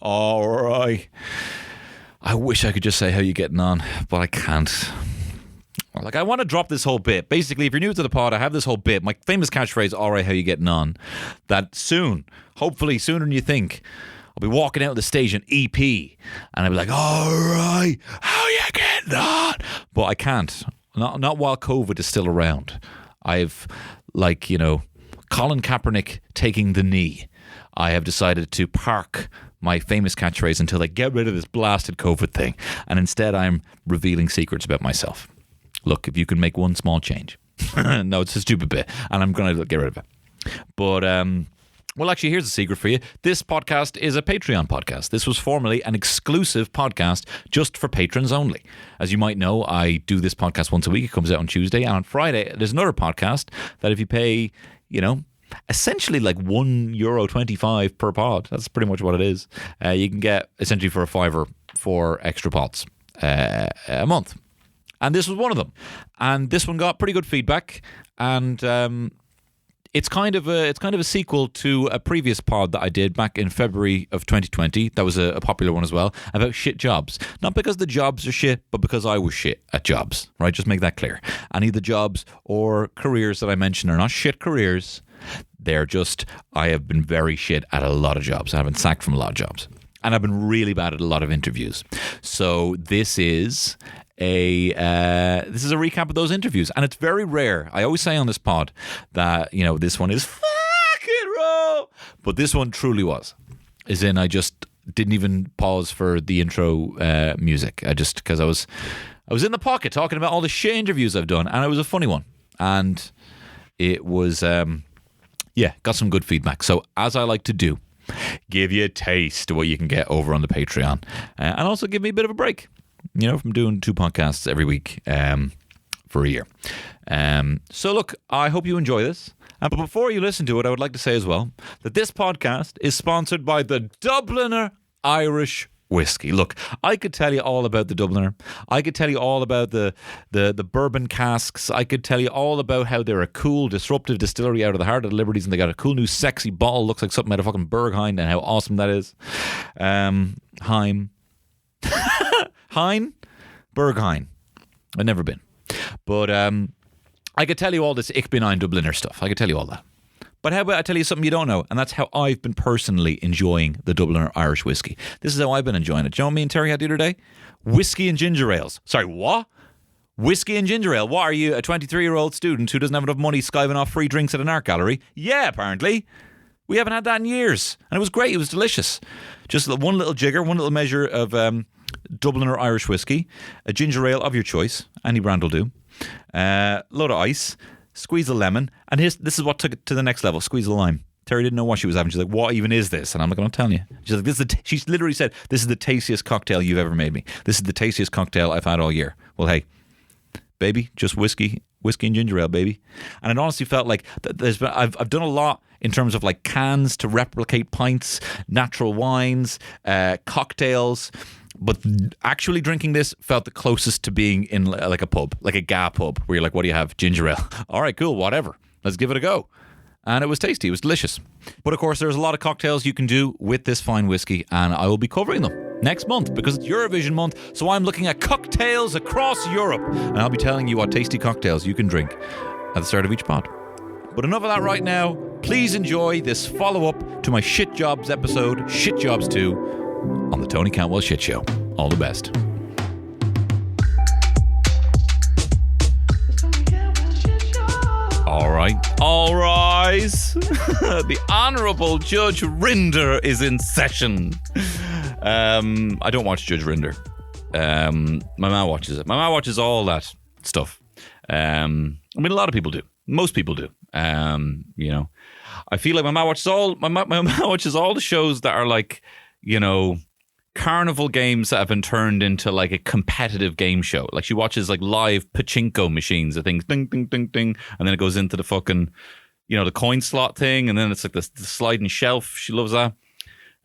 All right. I wish I could just say how you getting on, but I can't. Like, I want to drop this whole bit. Basically, if you're new to the pod, I have this whole bit, my famous catchphrase, all right, how you getting on, that soon, hopefully sooner than you think, I'll be walking out of the stage in EP, and I'll be like, all right, how you getting on? But I can't. Not while COVID is still around. I've, like, you know, Colin Kaepernick taking the knee. I have decided to park my famous catchphrase until they get rid of this blasted COVID thing. And instead, I'm revealing secrets about myself. Look, if you can make one small change. No, it's a stupid bit, and I'm going to get rid of it. But, well, actually, here's a secret for you. This podcast is a Patreon podcast. This was formerly an exclusive podcast just for patrons only. As you might know, I do this podcast once a week. It comes out on Tuesday. And on Friday, there's another podcast that if you pay, you know, essentially like €1.25 per pod, that's pretty much what it is, you can get essentially for a $5 4 extra pods a month. And this was one of them. And this one got pretty good feedback. And it's kind of a sequel to a previous pod that I did back in February of 2020. That was a popular one as well, about shit jobs. Not because the jobs are shit, but because I was shit at jobs, right? Just make that clear. Any of the jobs or careers that I mentioned are not shit careers. They're just, I have been very shit at a lot of jobs. I've been sacked from a lot of jobs. And I've been really bad at a lot of interviews. So this is a recap of those interviews, and it's very rare. I always say on this pod that, you know, this one is fucking raw, but this one truly was. As in, I just didn't even pause for the intro music. I just, because I was in the pocket talking about all the shit interviews I've done, and it was a funny one, and it was got some good feedback. So as I like to do, give you a taste of what you can get over on the Patreon, and also give me a bit of a break. You know, from doing 2 podcasts every week for a year. So look, I hope you enjoy this. But before you listen to it, I would like to say as well that this podcast is sponsored by the Dubliner Irish Whiskey. Look, I could tell you all about the Dubliner. I could tell you all about the bourbon casks. I could tell you all about how they're a cool, disruptive distillery out of the heart of the Liberties, and they got a cool new sexy bottle. Looks like something out of fucking Berghain, and how awesome that is. Berghain. I've never been. But I could tell you all this Ich bin ein Dubliner stuff. I could tell you all that. But how about I tell you something you don't know? And that's how I've been personally enjoying the Dubliner Irish whiskey. This is how I've been enjoying it. Do you know what me and Terry had the other day? Whiskey and ginger ales. Sorry, what? Whiskey and ginger ale. What, are you, a 23-year-old student who doesn't have enough money skiving off free drinks at an art gallery? Yeah, apparently. We haven't had that in years. And it was great. It was delicious. Just one little jigger, one little measure of Dubliner Irish whiskey, a ginger ale of your choice, any brand will do, load of ice, squeeze a lemon, and this is what took it to the next level, squeeze a lime. Terry didn't know what she was having. She's like, what even is this? And I'm like, I'm not telling you. She's like, she literally said, this is the tastiest cocktail you've ever made me. This is the tastiest cocktail I've had all year. Well, hey, baby, just whiskey and ginger ale, baby. And it honestly felt like I've done a lot in terms of like cans to replicate pints, natural wines, cocktails. But actually drinking this felt the closest to being in like a pub, like a GA pub, where you're like, what do you have? Ginger ale. All right, cool, whatever. Let's give it a go. And it was tasty. It was delicious. But of course, there's a lot of cocktails you can do with this fine whiskey, and I will be covering them next month because it's Eurovision month. So I'm looking at cocktails across Europe, and I'll be telling you what tasty cocktails you can drink at the start of each pod. But enough of that right now. Please enjoy this follow-up to my Shit Jobs episode, Shit Jobs 2, on the Tony Cantwell Shit Show. All the best. All right. All rise. The Honourable Judge Rinder is in session. I don't watch Judge Rinder. My mom watches it. My mom watches all that stuff. I mean, a lot of people do. Most people do. You know, I feel like my mom watches all the shows that are like, you know, carnival games that have been turned into like a competitive game show. Like she watches like live pachinko machines, the things ding, ding, ding, ding. And then it goes into the fucking, you know, the coin slot thing. And then it's like the sliding shelf. She loves that.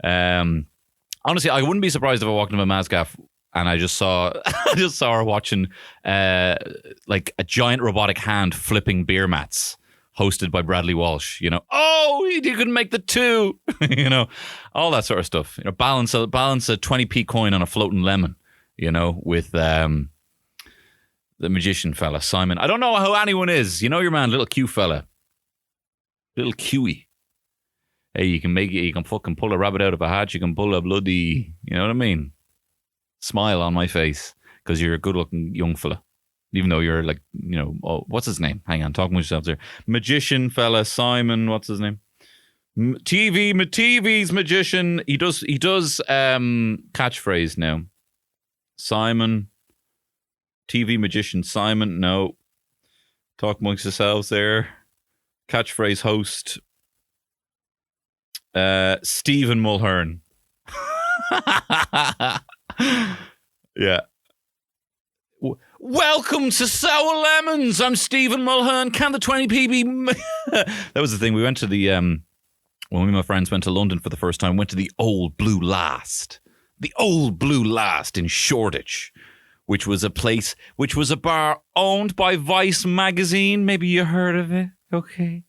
Honestly, I wouldn't be surprised if I walked into my Mazgaff and I just saw her watching like a giant robotic hand flipping beer mats. hosted by Bradley Walsh. You know, oh, he couldn't make the 2. You know, all that sort of stuff. You know, balance a 20p coin on a floating lemon. You know, with the magician fella Simon. I don't know who anyone is. You know your man, little Q fella, little Qy. Hey, you can fucking pull a rabbit out of a hat. You can pull a bloody, you know what I mean? Smile on my face because you're a good-looking young fella. Even though you're like, you know, oh, what's his name? Hang on, talking with yourself there. Magician fella, Simon, what's his name? TV's magician. He does catchphrase now. Simon, TV magician Simon, no. Talk amongst yourselves there. Catchphrase host. Stephen Mulhern. Yeah. Welcome to Sour Lemons. I'm Stephen Mulhern. Can the 20p be... That was the thing. We went to the... when me and my friends went to London for the first time, went to the Old Blue Last. The Old Blue Last in Shoreditch, which was a bar owned by Vice magazine. Maybe you heard of it. Okay.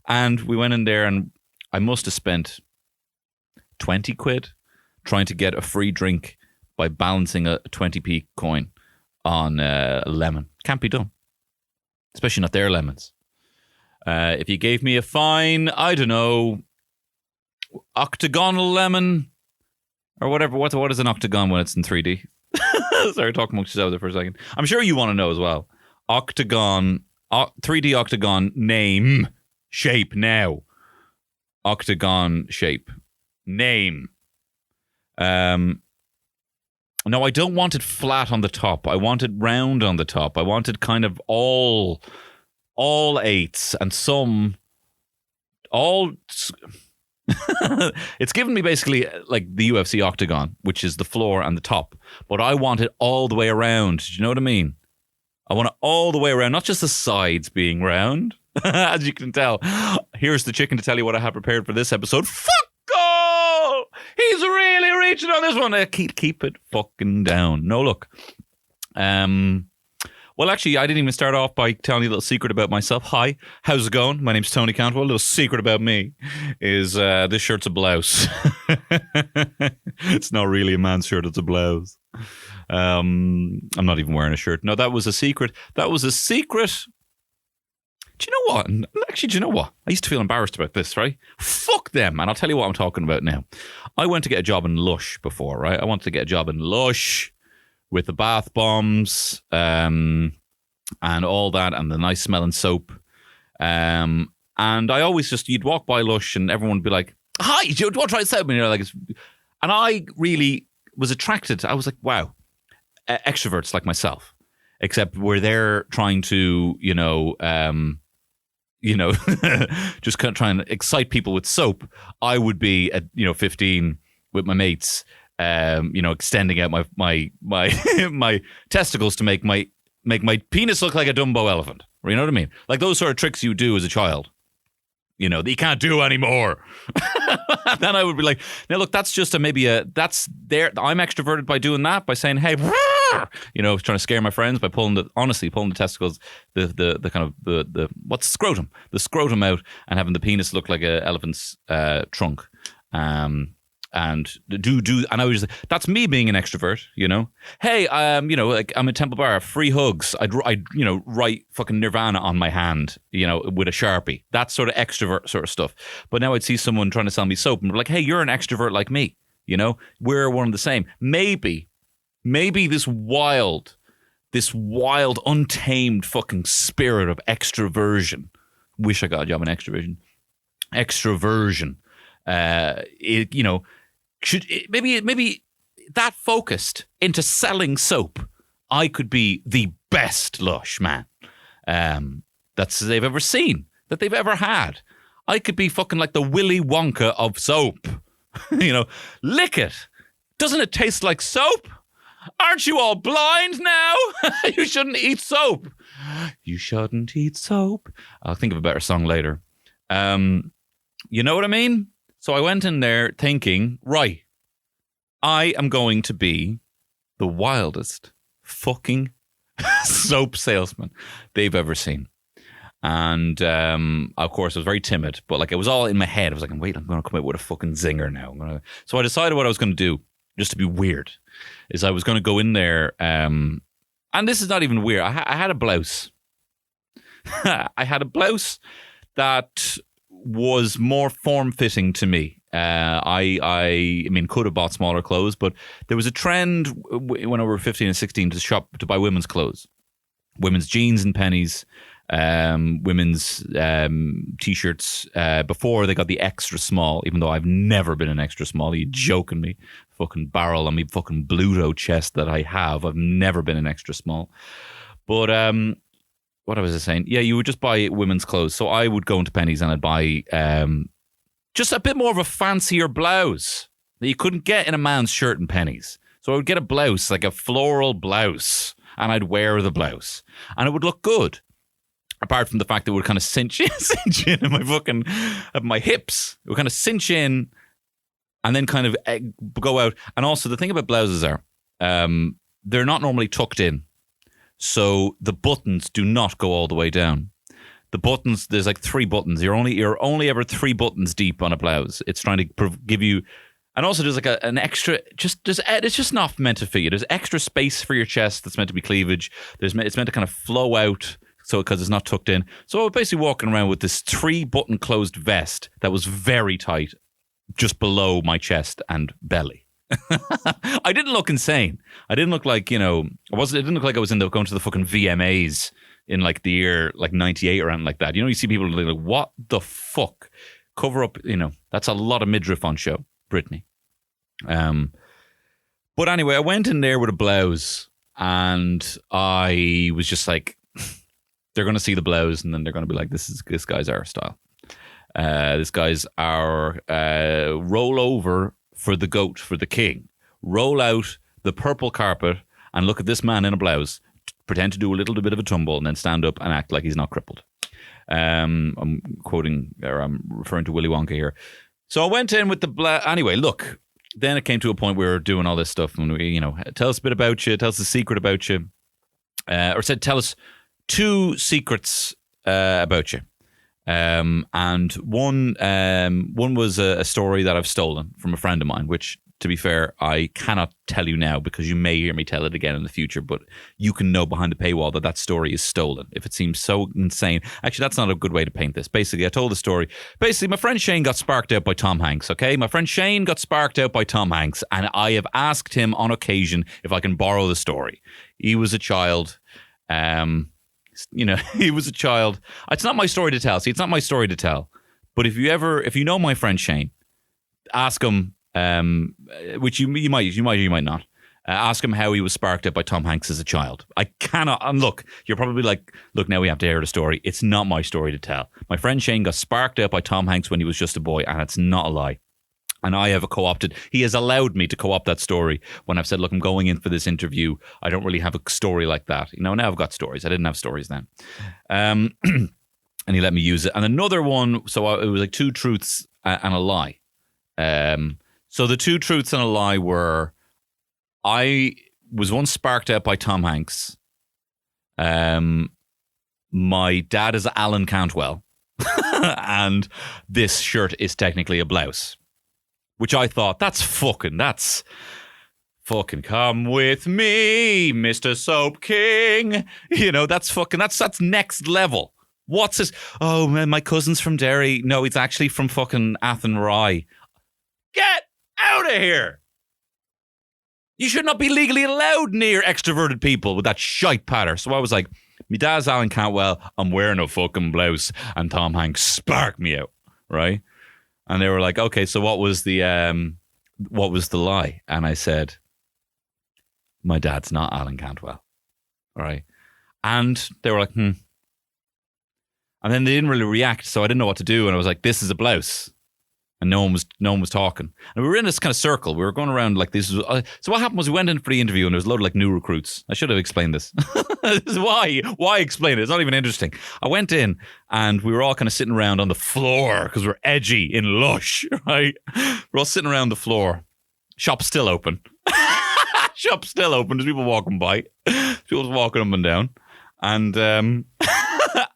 And we went in there and I must have spent 20 quid trying to get a free drink by balancing a 20p coin on a lemon. Can't be done. Especially not their lemons. If you gave me a fine, I don't know, octagonal lemon or whatever. What is an octagon when it's in 3D? Sorry, talking amongst yourselves there for a second. I'm sure you want to know as well. Octagon, 3D octagon name, shape now. Octagon shape. Name. No, I don't want it flat on the top. I want it round on the top. I want it kind of all 8s and some all... It's given me basically like the UFC octagon, which is the floor and the top. But I want it all the way around. Do you know what I mean? I want it all the way around, not just the sides being round. As you can tell, here's the chicken to tell you what I have prepared for this episode. Fuck all! He's really reaching on this one. Keep it fucking down. No, look. Well, actually, I didn't even start off by telling you a little secret about myself. Hi, how's it going? My name's Tony Cantwell. A little secret about me is this shirt's a blouse. It's not really a man's shirt, it's a blouse. I'm not even wearing a shirt. No, that was a secret. That was a secret. Do you know what? Actually, do you know what? I used to feel embarrassed about this, right? Fuck them. And I'll tell you what I'm talking about now. I went to get a job in Lush before, right? I wanted to get a job in Lush with the bath bombs and all that and the nice smelling soap. And I always just, you'd walk by Lush and everyone would be like, hi, do you want to try soap? And you're like, and I really was attracted. I was like, wow, extroverts like myself. Except we're there trying to, just kind of trying to excite people with soap. I would be at 15 with my mates, extending out my my testicles to make my penis look like a Dumbo elephant. You know what I mean? Like those sort of tricks you do as a child. That you can't do anymore. Then I would be like, now look, that's just that's there. I'm extroverted by doing that, by saying, hey, trying to scare my friends by pulling the testicles, the kind of the what's scrotum, the scrotum out and having the penis look like an elephant's trunk. And and I was like, that's me being an extrovert, Hey, like I'm at Temple Bar, free hugs. I'd write fucking Nirvana on my hand, with a Sharpie. That sort of extrovert sort of stuff. But now I'd see someone trying to sell me soap and be like, hey, you're an extrovert like me, we're one and the same. Maybe this wild, untamed fucking spirit of extroversion. Wish I got a job in extroversion. Maybe that focused into selling soap, I could be the best Lush man that they've ever seen, that they've ever had. I could be fucking like the Willy Wonka of soap. Lick it. Doesn't it taste like soap? Aren't you all blind now? You shouldn't eat soap. You shouldn't eat soap. I'll think of a better song later. You know what I mean? So I went in there thinking, right, I am going to be the wildest fucking soap salesman they've ever seen. And of course, I was very timid, but like it was all in my head. I was like, wait, I'm going to come out with a fucking zinger now. So I decided what I was going to do, just to be weird, is I was going to go in there. And this is not even weird. I had a blouse. I had a blouse that was more form-fitting to me. I mean, could have bought smaller clothes, but there was a trend when I were 15 and 16 to shop to buy women's clothes, women's jeans and pennies, women's t-shirts before they got the extra small. Even though I've never been an extra small, are you joking me? Fucking barrel on me, fucking Bluto chest that I have. I've never been an extra small. But what was I saying? Yeah, you would just buy women's clothes. So I would go into Penneys and I'd buy just a bit more of a fancier blouse that you couldn't get in a man's shirt in Penneys. So I would get a blouse, like a floral blouse, and I'd wear the blouse. And it would look good. Apart from the fact that it would kind of cinch in my fucking, my hips. It would kind of cinch in and then kind of go out. And also the thing about blouses are, they're not normally tucked in. So the buttons do not go all the way down. The buttons, there's like 3 buttons. You're only ever 3 buttons deep on a blouse. It's trying to give you, and also there's like an extra, it's just not meant to fit you. There's extra space for your chest that's meant to be cleavage. It's meant to kind of flow out, so because it's not tucked in. So I was basically walking around with this 3-button closed vest that was very tight, just below my chest and belly. I didn't look insane. I didn't look like, it didn't look like I was going to the fucking VMAs in like the year like 98 or anything like that. You see people like, what the fuck? Cover up, that's a lot of midriff on show, Brittany. But anyway, I went in there with a blouse and I was just like, they're going to see the blouse and then they're going to be like, this guy's our style. This guy's our roll over for the goat, for the king. Roll out the purple carpet and look at this man in a blouse, pretend to do a little bit of a tumble and then stand up and act like he's not crippled. I'm quoting, or I'm referring to Willy Wonka here. So I went in with the blouse. Anyway, look, then it came to a point where we were doing all this stuff and we, tell us a bit about you, tell us a secret about you, or said, tell us 2 secrets about you. And one was a story that I've stolen from a friend of mine, which, to be fair, I cannot tell you now because you may hear me tell it again in the future, but you can know behind the paywall that story is stolen if it seems so insane. Actually, that's not a good way to paint this. Basically, I told the story. Basically, my friend Shane got sparked out by Tom Hanks, okay? My friend Shane got sparked out by Tom Hanks, and I have asked him on occasion if I can borrow the story. He was a child. He was a child. It's not my story to tell. See, it's not my story to tell. But if you know my friend Shane, ask him, which you might not. Ask him how he was sparked up by Tom Hanks as a child. I cannot. And look, you're probably like, look, now we have to hear the story. It's not my story to tell. My friend Shane got sparked up by Tom Hanks when he was just a boy, and it's not a lie. And I have he has allowed me to co-opt that story when I've said, look, I'm going in for this interview. I don't really have a story like that. Now I've got stories. I didn't have stories then. And he let me use it. And another one, so it was like 2 truths and a lie. So the 2 truths and a lie were, I was once sparked out by Tom Hanks. My dad is Alan Cantwell. And this shirt is technically a blouse. Which I thought, that's fucking come with me, Mr. Soap King. That's next level. What's this? Oh, man, my cousin's from Derry. No, he's actually from fucking Athenry. Get out of here. You should not be legally allowed near extroverted people with that shite patter. So I was like, my dad's Alan Cantwell. I'm wearing a fucking blouse. And Tom Hanks sparked me out, right? And they were like, okay, so what was the lie? And I said, my dad's not Alan Cantwell. All right. And they were like, And then they didn't really react, so I didn't know what to do. And I was like, this is a blouse. And no one was talking. And we were in this kind of circle. We were going around like this. So what happened was we went in for the interview and there was a load of like new recruits. I should have explained this. This is why explain it? It's not even interesting. I went in and we were all kind of sitting around on the floor because we're edgy in Lush, right? We're all sitting around the floor. Shop's still open. Shop's still open. There's people walking by. People's walking up and down. And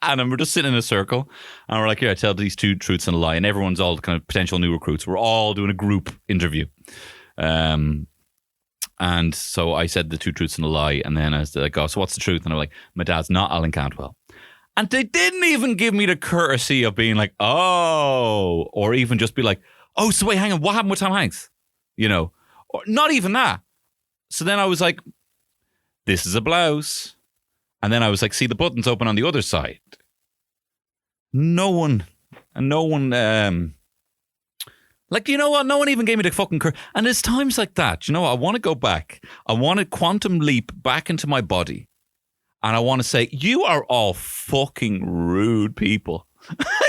And we're just sitting in a circle, and we're like, here, I tell these 2 truths and a lie, and everyone's all kind of potential new recruits. We're all doing a group interview. And so I said the 2 truths and a lie, and then I was like, oh, so what's the truth? And I'm like, my dad's not Alan Cantwell. And they didn't even give me the courtesy of being like, oh, or even just be like, oh, so wait, hang on, what happened with Tom Hanks? You know, or not even that. So then I was like, this is a blouse. And then I was like, see, the button's open on the other side. No one, like, you know what? No one even gave me the fucking And there's times like that. You know what? I want to go back. I want to quantum leap back into my body. And I want to say, you are all fucking rude people.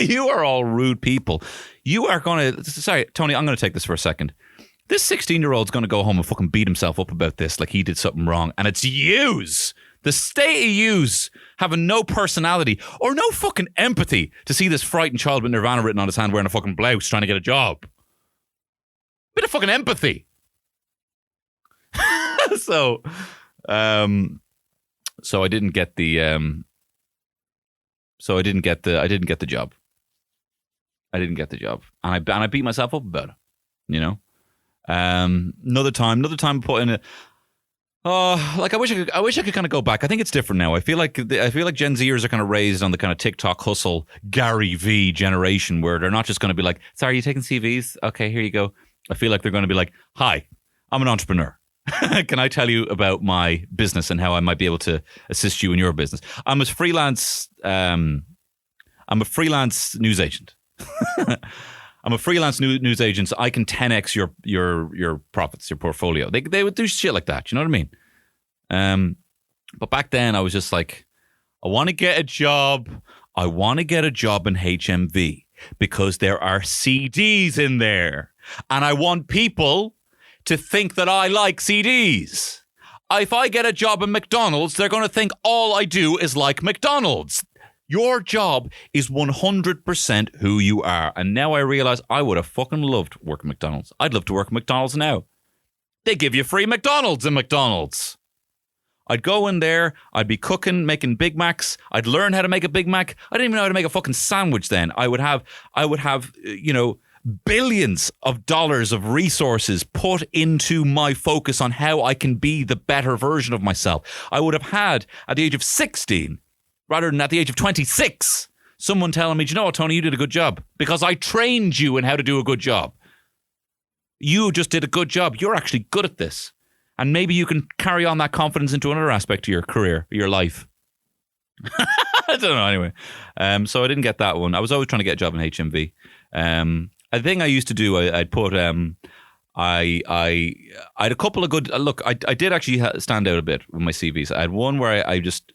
You are all rude people. You are going to... Sorry, Tony, I'm going to take this for a second. This 16-year-old's going to go home and fucking beat himself up about this like he did something wrong. And it's yous. The state of yous having no personality or no fucking empathy to see this frightened child with Nirvana written on his hand wearing a fucking blouse trying to get a job. Bit of fucking empathy. So I didn't get the I didn't get the job. And I beat myself up about it, you know. Another time put in it. Oh, like I wish I could kind of go back. I think it's different now. I feel like Gen Zers are kind of raised on the kind of TikTok hustle Gary V generation where they're not just going to be like, sorry, are you taking CVs? Okay, here you go. I feel like they're going to be like, hi, I'm an entrepreneur. Can I tell you about my business and how I might be able to assist you in your business? I'm a freelance news agent. I'm a freelance news agent, so I can 10x your profits, your portfolio. They would do shit like that. You know what I mean? But back then, I was just like, I want to get a job. I want to get a job in HMV because there are CDs in there, and I want people to think that I like CDs. If I get a job in McDonald's, they're going to think all I do is like McDonald's. Your job is 100% who you are. And now I realize I would have fucking loved working McDonald's. I'd love to work at McDonald's now. They give you free McDonald's in McDonald's. I'd go in there. I'd be cooking, making Big Macs. I'd learn how to make a Big Mac. I didn't even know how to make a fucking sandwich then. I would have, you know, billions of dollars of resources put into my focus on how I can be the better version of myself. I would have had, at the age of 16, rather than at the age of 26, someone telling me, do you know what, Tony, you did a good job because I trained you in how to do a good job. You just did a good job. You're actually good at this. And maybe you can carry on that confidence into another aspect of your career, your life. I don't know, anyway. So I didn't get that one. I was always trying to get a job in HMV. A thing I used to do, I'd put... I had a couple of good... Look, I did actually stand out a bit with my CVs. I had one where I just...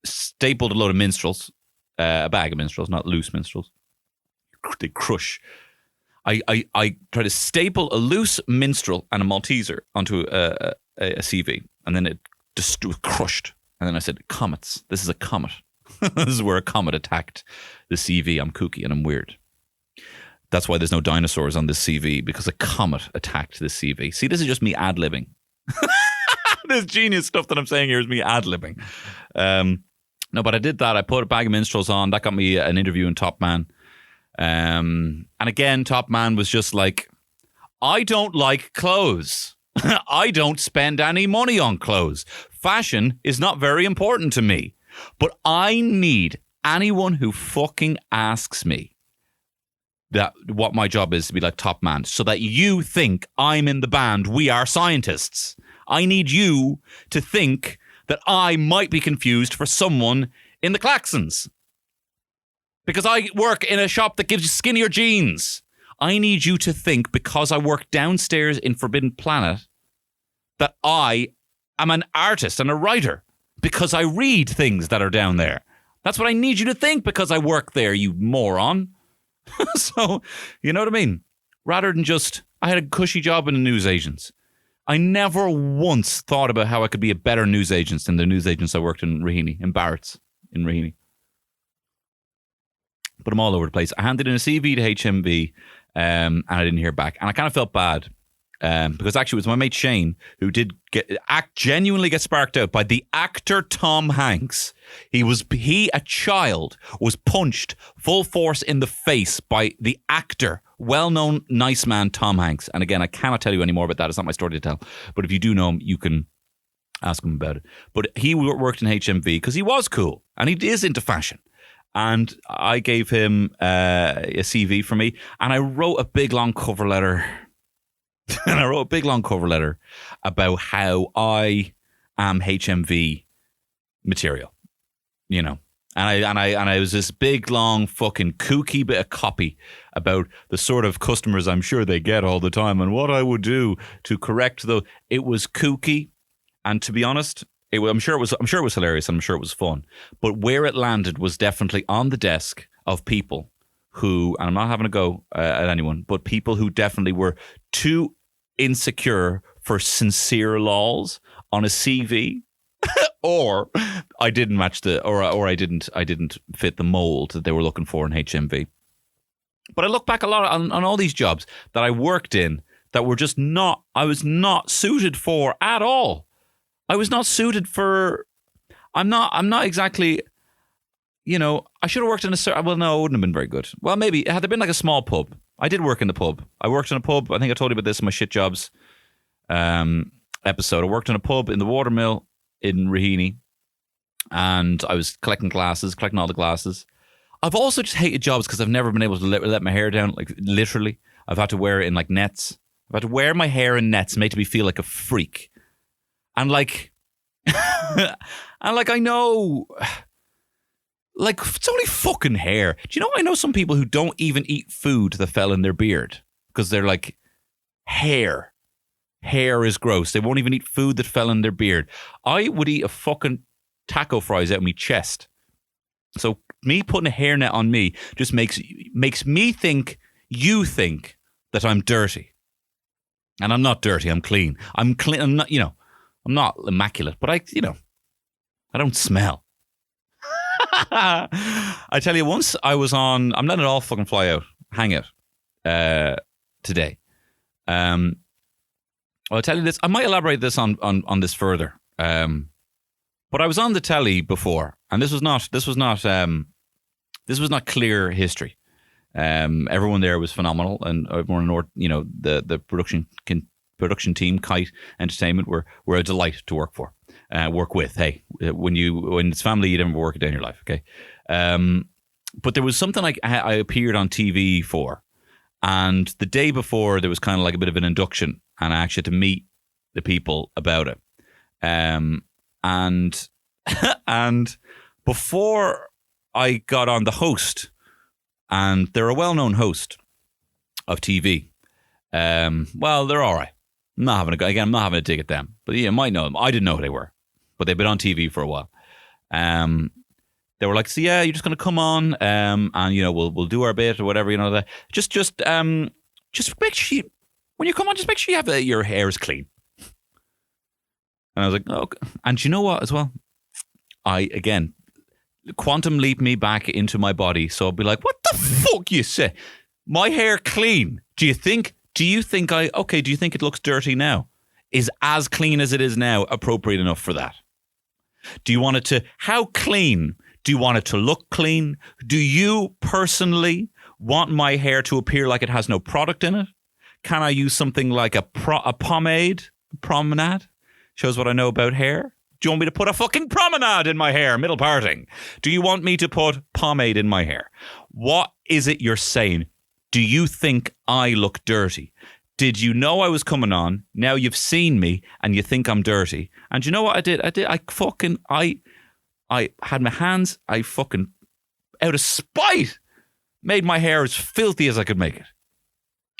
stapled a load of minstrels, a bag of minstrels, not loose minstrels. They crush. I tried to staple a loose minstrel and a Malteser onto a CV, and then it just was crushed. And then I said, comets. This is a comet. This is where a comet attacked the CV. I'm kooky and I'm weird. That's why there's no dinosaurs on this CV, because a comet attacked this CV. See, this is just me ad-libbing. This genius stuff that I'm saying here is me ad-libbing. No, but I did that. I put a bag of minstrels on. That got me an interview in Top Man. And again, Top Man was just like, I don't like clothes. I don't spend any money on clothes. Fashion is not very important to me. But I need anyone who fucking asks me that what my job is to be like Top Man, so that you think I'm in the band We Are Scientists. I need you to think that I might be confused for someone in the Claxons. Because I work in a shop that gives you skinnier jeans. I need you to think, because I work downstairs in Forbidden Planet, that I am an artist and a writer. Because I read things that are down there. That's what I need you to think, because I work there, you moron. So, you know what I mean? Rather than just, I had a cushy job in the newsagents. I never once thought about how I could be a better newsagent than the newsagents I worked in Raheny, in Barrett's in Raheny. But I'm all over the place. I handed in a CV to HMV and I didn't hear back. And I kind of felt bad. because actually it was my mate Shane who did genuinely get sparked out by the actor Tom Hanks. He, a child, was punched full force in the face by the actor, well-known nice man Tom Hanks. And again, I cannot tell you any more about that. It's not my story to tell. But if you do know him, you can ask him about it. But he worked in HMV because he was cool and he is into fashion. And I gave him a CV for me, and I wrote a big long cover letter. About how I am HMV material, you know. And I was this big long fucking kooky bit of copy about the sort of customers I'm sure they get all the time and what I would do to correct the. It was kooky, and to be honest, I'm sure it was hilarious and I'm sure it was fun. But where it landed was definitely on the desk of people who, and I'm not having a go at anyone, but people who definitely were too insecure for sincere lols on a CV, or I didn't match or I didn't fit the mold that they were looking for in HMV. But I look back a lot on all these jobs that I worked in that were just I was not suited for at all. I was not suited for. I'm not exactly. You know, I should have worked in a. Well, no, it wouldn't have been very good. Well, maybe had there been like a small pub. I did work in the pub. I worked in a pub. I think I told you about this in my shit jobs episode. I worked in a pub in the Watermill in Raheny, and I was collecting all the glasses. I've also just hated jobs because I've never been able to let my hair down. Like literally, I've had to wear it in like nets. I've had to wear my hair in nets, make me feel like a freak. And like, I know, like, it's only fucking hair. Do you know, I know some people who don't even eat food that fell in their beard because they're like, hair is gross. They won't even eat food that fell in their beard. I would eat a fucking taco fries out of my chest. So me putting a hairnet on me just makes me think you think that I'm dirty. And I'm not dirty. I'm clean. I'm not, you know. I'm not immaculate, but I don't smell. I tell you, once I was on, I'm letting it all fucking fly out, hang out today. I'll tell you this, I might elaborate this on this further. But I was on the telly before, and this was not clear history. Everyone there was phenomenal, and everyone, the production team, Kite Entertainment, were a delight to work with. Hey, when it's family, you never work a day in your life, okay? But there was something like I appeared on TV for, and the day before there was kind of like a bit of an induction, and I actually had to meet the people about it. And before I got on, the host, and they're a well-known host of TV. Well, they're all right. I'm not having a dig at them, but you might know them. I didn't know who they were, but they've been on TV for a while. They were like, so yeah, you're just going to come on, and we'll do our bit or whatever, that. Just make sure when you come on, just make sure you have your hair is clean. And I was like, oh, and you know what as well? Again, quantum leap me back into my body, so I'll be like, what the fuck you say? My hair clean? Do you think do you think it looks dirty now? Is as clean as it is now appropriate enough for that? Do you want it to, how clean? Do you want it to look clean? Do you personally want my hair to appear like it has no product in it? Can I use something like a pomade? Promenade? Shows what I know about hair. Do you want me to put a fucking promenade in my hair, middle parting? Do you want me to put pomade in my hair? What is it you're saying? Do you think I look dirty? Did you know I was coming on? Now you've seen me and you think I'm dirty. And you know what I did? I had my hands, I fucking, out of spite, made my hair as filthy as I could make it.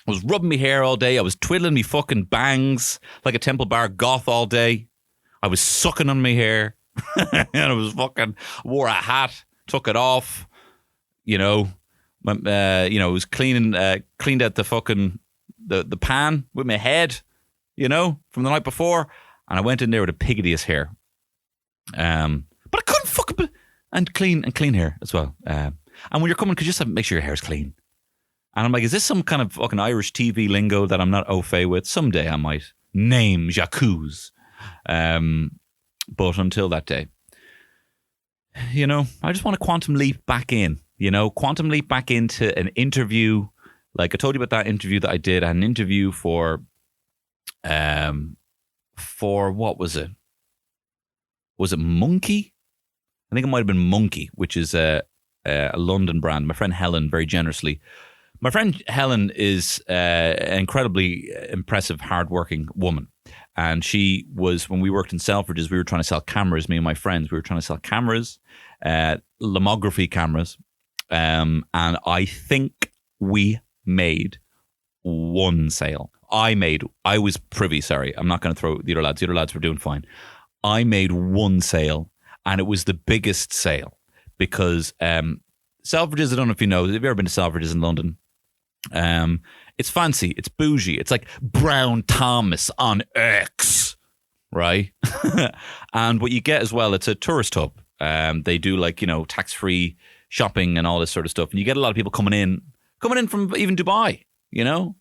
I was rubbing my hair all day. I was twiddling me fucking bangs like a Temple Bar goth all day. I was sucking on my hair. And I was wore a hat, took it off, I was cleaned out the fucking, the pan with my head, from the night before. And I went in there with the piggiest hair. But I couldn't fucking, and clean hair as well. And when you're coming, could you just make sure your hair's clean? And I'm like, is this some kind of fucking Irish TV lingo that I'm not au fait with? Someday I might name Jacques. But until that day, you know, I just want to quantum leap back in, you know, quantum leap back into an interview. Like I told you about that interview that I did. I had an interview for what was it? Was it Monkey? I think it might have been Monkey, which is a London brand. My friend Helen, very generously. My friend Helen is an incredibly impressive, hardworking woman. And she was, when we worked in Selfridges, we were trying to sell cameras, me and my friends. We were trying to sell cameras, lomography cameras. And I think we made one sale. I was privy, sorry. I'm not going to throw the other lads. The other lads were doing fine. I made one sale, and it was the biggest sale because Selfridges, I don't know if you know, have you ever been to Selfridges in London? It's fancy, it's bougie, it's like Brown Thomas on X, right? And what you get as well, it's a tourist hub. They do like, you know, tax-free shopping and all this sort of stuff. And you get a lot of people coming in from even Dubai, you know?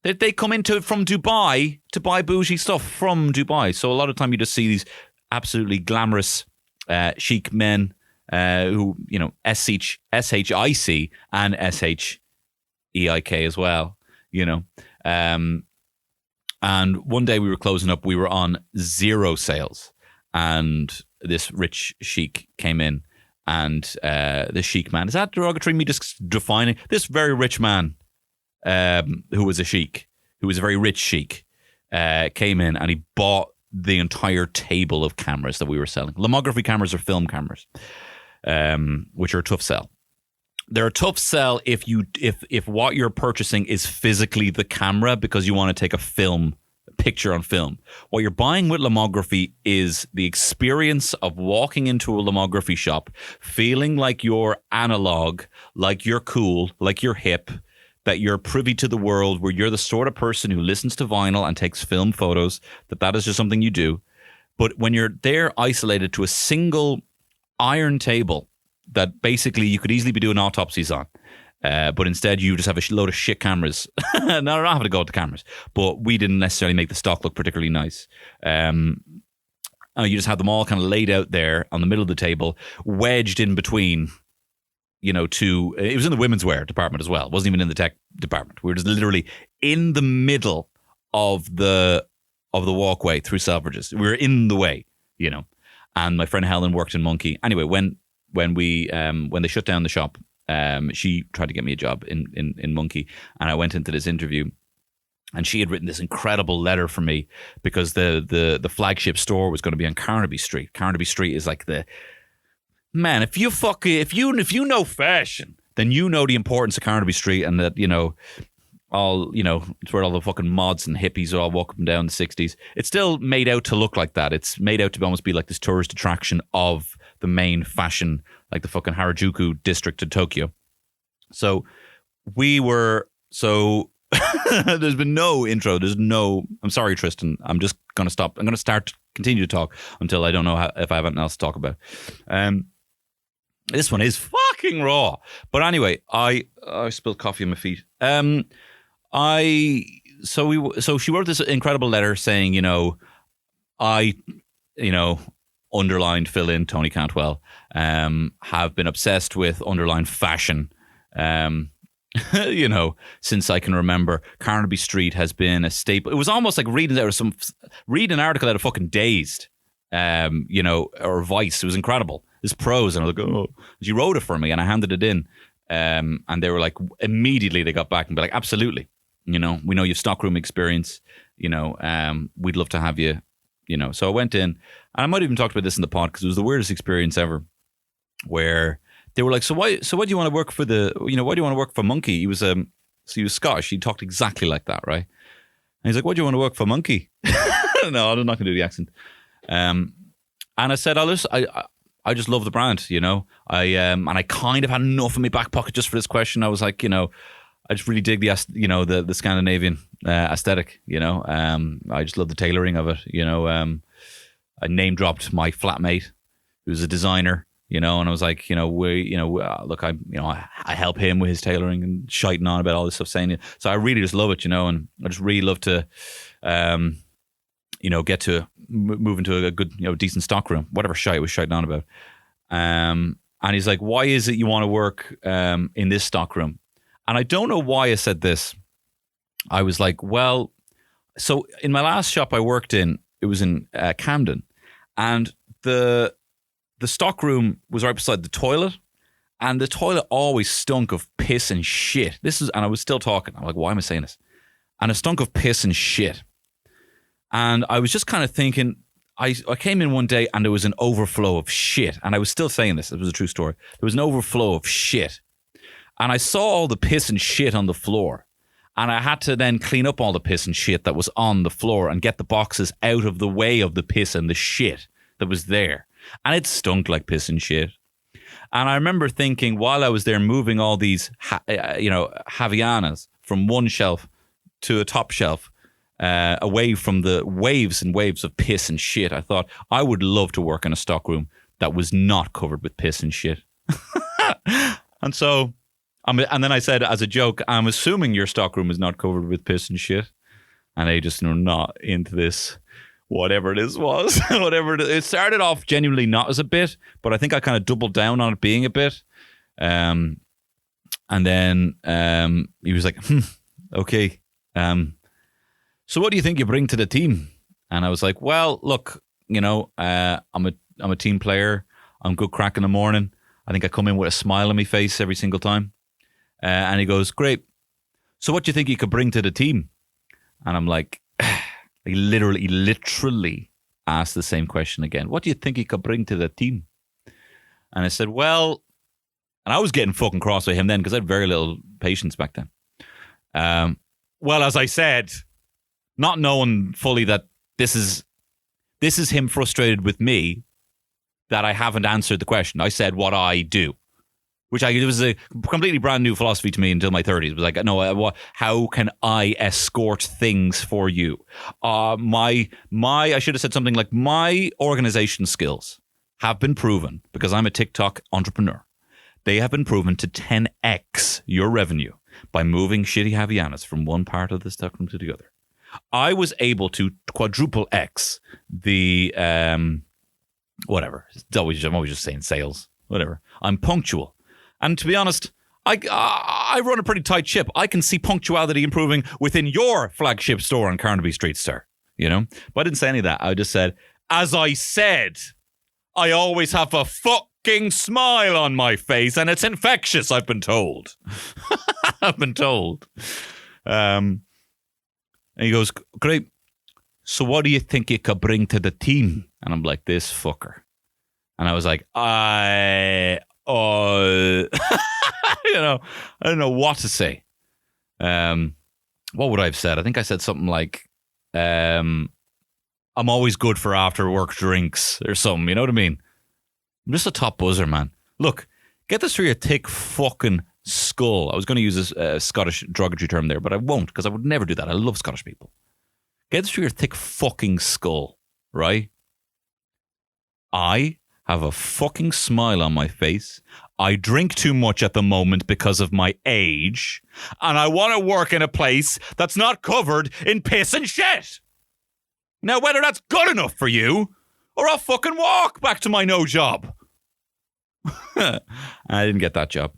They come from Dubai to buy bougie stuff from Dubai. So a lot of time you just see these absolutely glamorous chic men who, you know, SHIC and SHEIK as well, you know. And one day we were closing up, we were on 0 sales. And this rich sheik came in, and the sheik man, is that derogatory, me just defining? This very rich man who was a sheik, who was a very rich sheik, came in and he bought the entire table of cameras that we were selling. Lomography cameras are film cameras, which are a tough sell. They're a tough sell if what you're purchasing is physically the camera because you want to take a picture on film. What you're buying with lomography is the experience of walking into a lomography shop, feeling like you're analog, like you're cool, like you're hip, that you're privy to the world, where you're the sort of person who listens to vinyl and takes film photos, that is just something you do. But when you're there isolated to a single iron table that basically you could easily be doing autopsies on, but instead you just have a load of shit cameras. Now, I don't have to go with the cameras, but we didn't necessarily make the stock look particularly nice. You just had them all kind of laid out there on the middle of the table, wedged in between, you know, it was in the women's wear department as well. It wasn't even in the tech department. We were just literally in the middle of the walkway through Selfridges. We were in the way, you know. And my friend Helen worked in Monkey. Anyway, when they shut down the shop, she tried to get me a job in Monkey, and I went into this interview, and she had written this incredible letter for me because the flagship store was going to be on Carnaby Street. Carnaby Street is like man, if you know fashion, then you know the importance of Carnaby Street, and that, you know, it's where all the fucking mods and hippies all walk up and down the 60s. It's still made out to look like that. It's made out to almost be like this tourist attraction of the main fashion, like the fucking Harajuku district of Tokyo. So there's been no intro. I'm sorry, Tristan. I'm just going to stop. I'm going to continue to talk until I don't know if I have anything else to talk about. This one is fucking raw. But anyway, I spilled coffee on my feet. So she wrote this incredible letter saying, you know, underlined, fill in, Tony Cantwell, have been obsessed with underlined fashion, you know, since I can remember. Carnaby Street has been a staple. It was almost like reading an article out of fucking Dazed, you know, or Vice. It was incredible. This prose, and I was like, oh. She wrote it for me, and I handed it in, and they were like, immediately they got back and be like, absolutely, you know, we know you have stockroom experience, you know, we'd love to have you, you know. So I went in, and I might have even talked about this in the pod because it was the weirdest experience ever, where they were like, so why do you want to work for why do you want to work for Monkey? He was Scottish. He talked exactly like that, right? And he's like, why do you want to work for Monkey? No, I'm not going to do the accent. And I said, I just love the brand, you know. And I kind of had enough in my back pocket just for this question. I was like, you know, I just really dig the Scandinavian aesthetic, you know. I just love the tailoring of it, you know. I name dropped my flatmate, who's a designer, you know, and I was like, look, I help him with his tailoring and shiting on about all this stuff, saying it. So I really just love it, you know, and I just really love to, get to move into a good, decent stock room, whatever shite was shiting on about. And he's like, why is it you want to work in this stock room? And I don't know why I said this. I was like, well, so in my last shop I worked in, it was in Camden, and the stock room was right beside the toilet, and the toilet always stunk of piss and shit. And I was still talking. I'm like, why am I saying this? And it stunk of piss and shit. And I was just kind of thinking, I came in one day and there was an overflow of shit. And I was still saying this. It was a true story. There was an overflow of shit. And I saw all the piss and shit on the floor. And I had to then clean up all the piss and shit that was on the floor and get the boxes out of the way of the piss and the shit that was there. And it stunk like piss and shit. And I remember thinking, while I was there moving all these, Havianas from one shelf to a top shelf, away from the waves and waves of piss and shit, I thought I would love to work in a stockroom that was not covered with piss and shit. And so, and then I said as a joke, I'm assuming your stockroom is not covered with piss and shit. And they just not into this, whatever this was. It started off genuinely not as a bit, but I think I kind of doubled down on it being a bit. And then he was like, okay. So what do you think you bring to the team? And I was like, well, look, I'm a team player. I'm good crack in the morning. I think I come in with a smile on my face every single time. And he goes, great. So what do you think you could bring to the team? And I'm like, he literally asked the same question again. What do you think you could bring to the team? And I said, well, and I was getting fucking cross with him then because I had very little patience back then. Well, as I said, not knowing fully that this is him frustrated with me, that I haven't answered the question. I said what I do, it was a completely brand new philosophy to me until my 30s. It was like, no, how can I escort things for you? I should have said something like, my organization skills have been proven, because I'm a TikTok entrepreneur. They have been proven to 10x your revenue by moving shitty Havianas from one part of the stockroom to the other. I was able to quadruple X the whatever. I'm always just saying sales. Whatever. I'm punctual. And to be honest, I run a pretty tight ship. I can see punctuality improving within your flagship store on Carnaby Street, sir. But I didn't say any of that. I just said, as I said, I always have a fucking smile on my face, and it's infectious, I've been told. I've been told. And he goes, great. So what do you think you could bring to the team? And I'm like, this fucker. And I was like, I don't know what to say. What would I have said? I think I said something like, I'm always good for after work drinks or something. You know what I mean? I'm just a top buzzer, man. Look, get this through your thick fucking skull. I was going to use a Scottish derogatory term there, but I won't, because I would never do that. I love Scottish people. Get this through your thick fucking skull, right? I have a fucking smile on my face. I drink too much at the moment because of my age, and I want to work in a place that's not covered in piss and shit. Now, whether that's good enough for you, or I'll fucking walk back to my no job. I didn't get that job.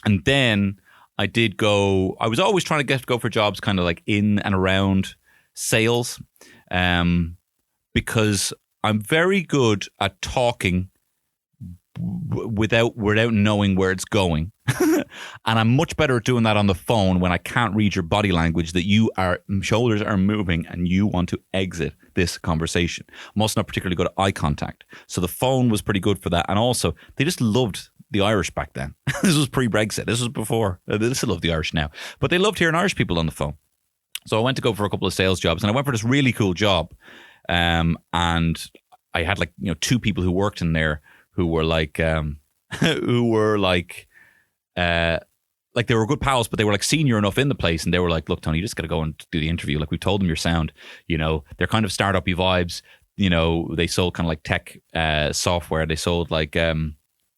And then I was always trying to go for jobs kind of like in and around sales, because I'm very good at talking without knowing where it's going. And I'm much better at doing that on the phone when I can't read your body language, that shoulders are moving and you want to exit this conversation. I'm also not particularly good at eye contact. So the phone was pretty good for that. And also, they just loved the Irish back then. This was pre-Brexit. This was before. They still love the Irish now. But they loved hearing Irish people on the phone. So I went to go for a couple of sales jobs, and I went for this really cool job. And I had two people who worked in there who were they were good pals, but they were senior enough in the place, and they were like, look, Tony, you just got to go and do the interview. We told them your sound, they're kind of startup-y vibes. They sold kind of like tech software. They sold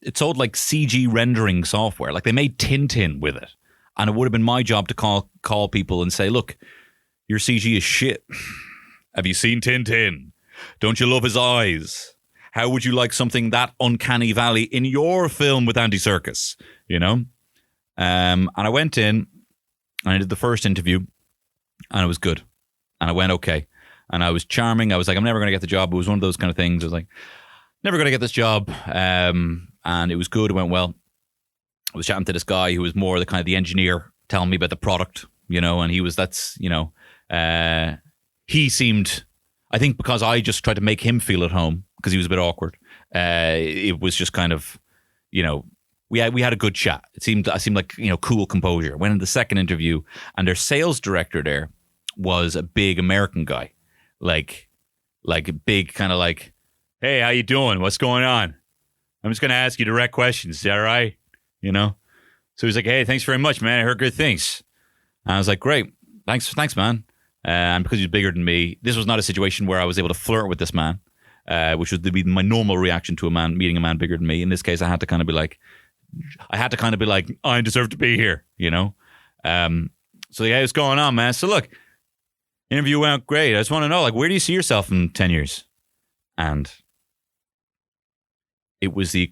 it sold like CG rendering software. Like they made Tintin with it. And it would have been my job to call people and say, look, your CG is shit. Have you seen Tintin? Don't you love his eyes? How would you like something that uncanny valley in your film with Andy Serkis? You know? And I went in and I did the first interview and it was good. And I went okay. And I was charming. I was like, I'm never going to get the job. It was one of those kind of things. I was like, never going to get this job. And it was good. It went well. I was chatting to this guy who was more the kind of the engineer telling me about the product, you know, and he seemed, I think because I just tried to make him feel at home because he was a bit awkward. It was just kind of, you know, we had a good chat. I seemed like, you know, cool composure. Went in the second interview and their sales director there was a big American guy. Like a big kind of like, hey, how you doing? What's going on? I'm just going to ask you direct questions. Is that all right? You know? So he's like, hey, thanks very much, man. I heard good things. And I was like, great. Thanks, man. And because he's bigger than me, this was not a situation where I was able to flirt with this man, which would be my normal reaction to meeting a man bigger than me. In this case, I had to kind of be like, I deserve to be here, you know? So yeah, what's going on, man? So look, interview went great. I just want to know, like, where do you see yourself in 10 years? And it was the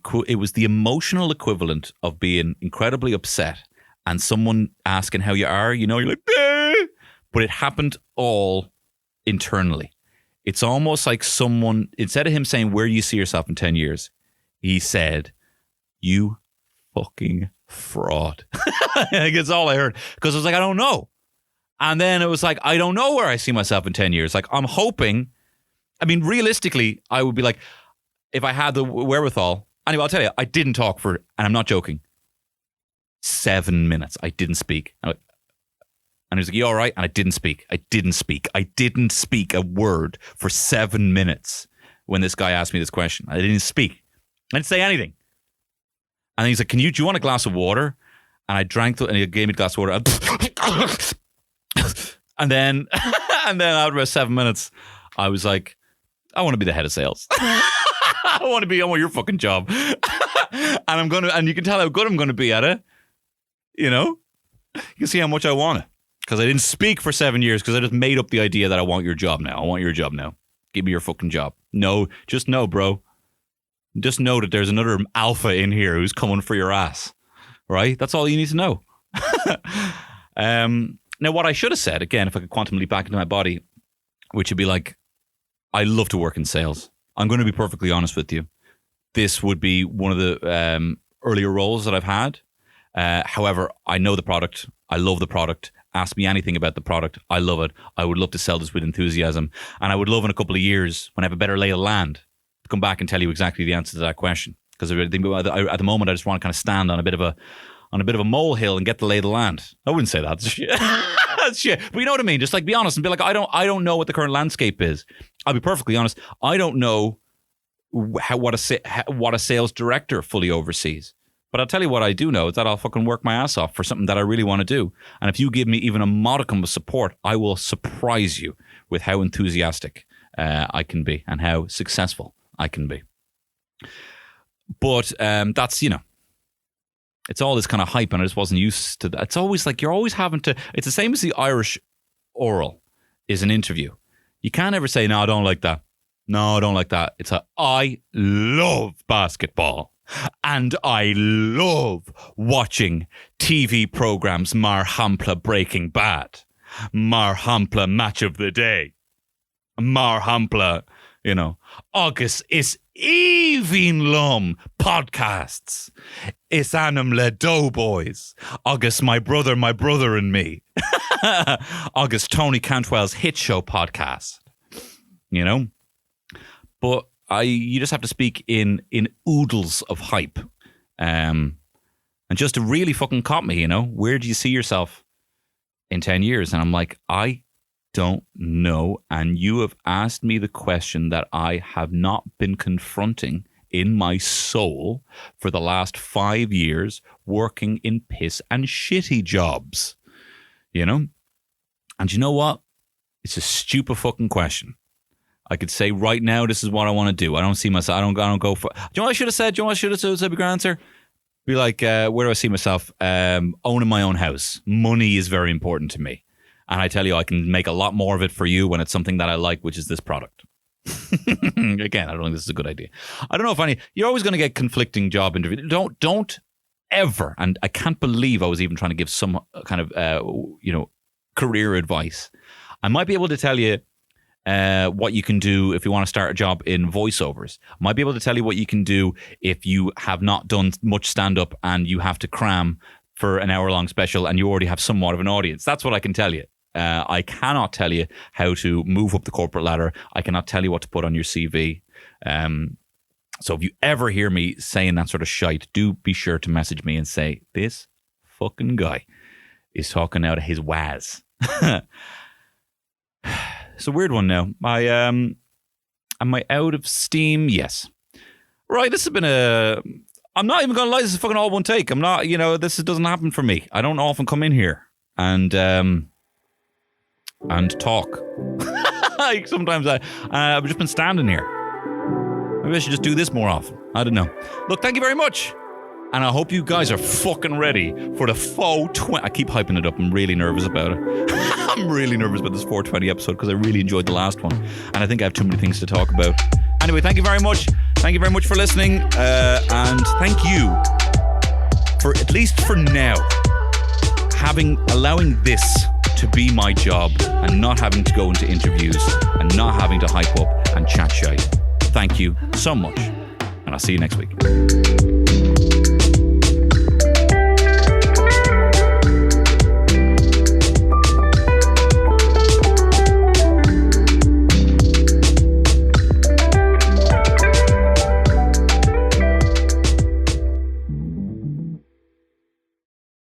emotional equivalent of being incredibly upset and someone asking how you are, you know, you're like, eh! But it happened all internally. It's almost like someone, instead of him saying, where do you see yourself in 10 years? He said, you fucking fraud. Like, it's all I heard. Because I was like, I don't know. And then it was like, I don't know where I see myself in 10 years. Like, I'm hoping, I mean, realistically, I would be like, if I had the wherewithal, anyway, I'll tell you, I didn't talk for, and I'm not joking, 7 minutes. I didn't speak. And he was like, you all right? And I didn't speak. I didn't speak a word for 7 minutes when this guy asked me this question. I didn't speak. I didn't say anything. And he's like, do you want a glass of water? And I drank, and he gave me a glass of water. And then after about 7 minutes, I was like, I want to be the head of sales. I want your fucking job. And you can tell how good I'm going to be at it. You know, you can see how much I want it. Because I didn't speak for 7 years because I just made up the idea that I want your job now. I want your job now. Give me your fucking job. No, just know, bro. Just know that there's another alpha in here who's coming for your ass. Right? That's all you need to know. Now, what I should have said, again, if I could quantum leap back into my body, which would be like, I love to work in sales. I'm going to be perfectly honest with you. This would be one of the earlier roles that I've had. However, I know the product. I love the product. Ask me anything about the product. I love it. I would love to sell this with enthusiasm. And I would love in a couple of years, when I have a better lay of land, to come back and tell you exactly the answer to that question. Because at the moment, I just want to kind of stand on a bit of a molehill and get the lay of the land. I wouldn't say that. That's shit. That's shit. But you know what I mean? Just like be honest and be like, I don't know what the current landscape is. I'll be perfectly honest. I don't know what a sales director fully oversees. But I'll tell you what I do know is that I'll fucking work my ass off for something that I really want to do. And if you give me even a modicum of support, I will surprise you with how enthusiastic I can be and how successful I can be. But that's, you know, it's all this kind of hype and I just wasn't used to that. It's always like you're always having to, it's the same as the Irish oral is an interview. You can't ever say, no, I don't like that. No, I don't like that. It's I love basketball. And I love watching TV programs Mar Hampla Breaking Bad, Mar Hampla Match of the Day, Mar Hampla, you know, August is even lum podcasts. It's Annam Le Doughboys. August my brother and me. August Tony Cantwell's Hit Show podcast. You know? But you just have to speak in oodles of hype. And just to really fucking caught me, you know, where do you see yourself in 10 years? And I'm like, I don't know. And you have asked me the question that I have not been confronting in my soul for the last 5 years, working in piss and shitty jobs, you know? And you know what? It's a stupid fucking question. I could say right now, this is what I want to do. I don't see myself. I don't go for. Do you know what I should have said? Do you know what I should have said? Would be a good answer. Be like, where do I see myself? Owning my own house. Money is very important to me, and I tell you, I can make a lot more of it for you when it's something that I like, which is this product. Again, I don't think this is a good idea. I don't know if you're always going to get conflicting job interviews. Don't ever. And I can't believe I was even trying to give some kind of career advice. I might be able to tell you what you can do if you want to start a job in voiceovers. I might be able to tell you what you can do if you have not done much stand-up and you have to cram for an hour-long special and you already have somewhat of an audience. That's what I can tell you. I cannot tell you how to move up the corporate ladder. I cannot tell you what to put on your CV. So if you ever hear me saying that sort of shite, do be sure to message me and say, this fucking guy is talking out of his waz. It's a weird one now. Am I out of steam? Yes. Right, this has been I'm not even going to lie, this is fucking all one take. I'm not, this doesn't happen for me. I don't often come in here and talk. Like sometimes I've just been standing here. Maybe I should just do this more often. I don't know. Look, thank you very much. And I hope you guys are fucking ready for the 420. I keep hyping it up. I'm really nervous about it. I'm really nervous about this 420 episode because I really enjoyed the last one. And I think I have too many things to talk about. Anyway, thank you very much. Thank you very much for listening. And thank you for, at least for now, allowing this to be my job and not having to go into interviews and not having to hype up and chat shite. Thank you so much. And I'll see you next week.